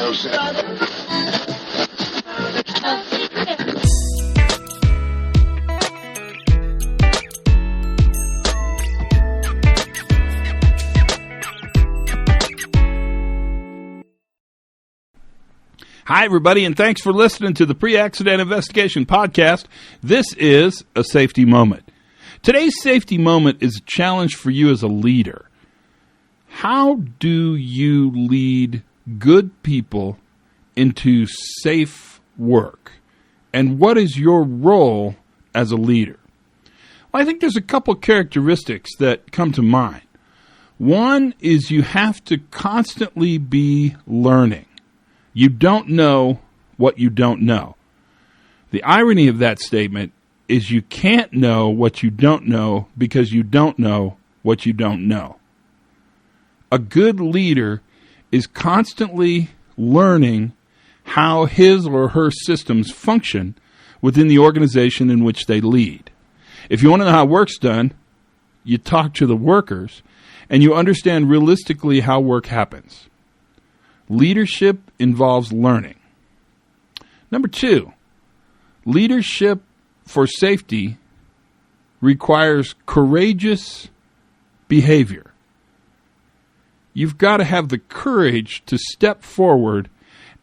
Hi, everybody, and thanks for listening to the Pre-Accident Investigation Podcast. This is a safety moment. Today's safety moment is a challenge for you as a leader. How do you lead good people into safe work? And what is your role as a leader? Well, I think there's a couple characteristics that come to mind. One is you have to constantly be learning. You don't know what you don't know. The irony of that statement is you can't know what you don't know because you don't know what you don't know. A good leader is constantly learning how his or her systems function within the organization in which they lead. If you want to know how work's done, you talk to the workers and you understand realistically how work happens. Leadership involves learning. Number 2, leadership for safety requires courageous behavior. You've got to have the courage to step forward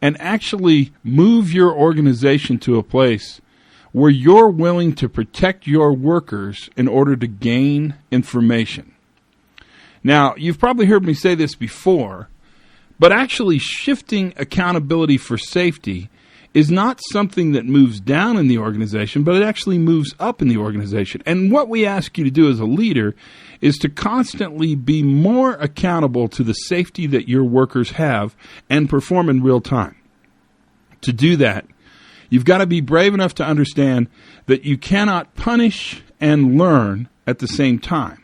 and actually move your organization to a place where you're willing to protect your workers in order to gain information. Now, you've probably heard me say this before, but actually shifting accountability for safety is not something that moves down in the organization, but it actually moves up in the organization. And what we ask you to do as a leader is to constantly be more accountable to the safety that your workers have and perform in real time. To do that, you've got to be brave enough to understand that you cannot punish and learn at the same time.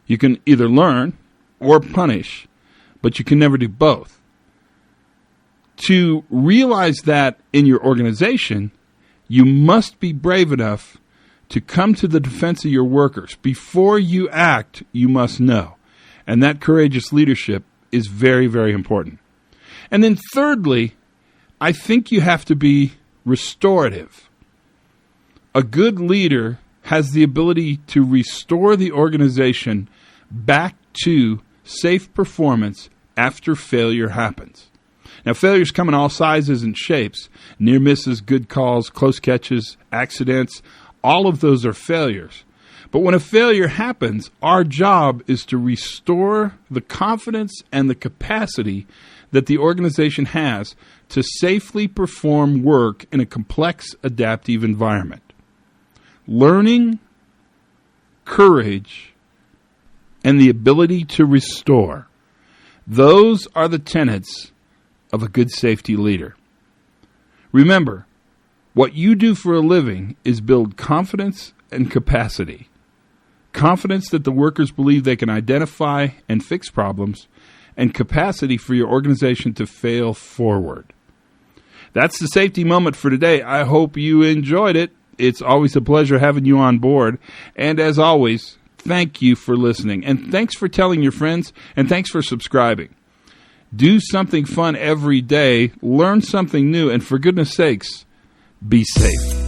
You can either learn or punish, but you can never do both. To realize that in your organization, you must be brave enough to come to the defense of your workers. Before you act, you must know. And that courageous leadership is very, very important. And then thirdly, I think you have to be restorative. A good leader has the ability to restore the organization back to safe performance after failure happens. Now, failures come in all sizes and shapes. Near misses, good calls, close catches, accidents, all of those are failures. But when a failure happens, our job is to restore the confidence and the capacity that the organization has to safely perform work in a complex, adaptive environment. Learning, courage, and the ability to restore. Those are the tenets of a good safety leader. Remember, what you do for a living is build confidence and capacity. Confidence that the workers believe they can identify and fix problems, and capacity for your organization to fail forward. That's the safety moment for today. I hope you enjoyed it. It's always a pleasure having you on board. And as always, thank you for listening, and thanks for telling your friends, and thanks for subscribing. Do something fun every day, learn something new, and for goodness sakes, be safe.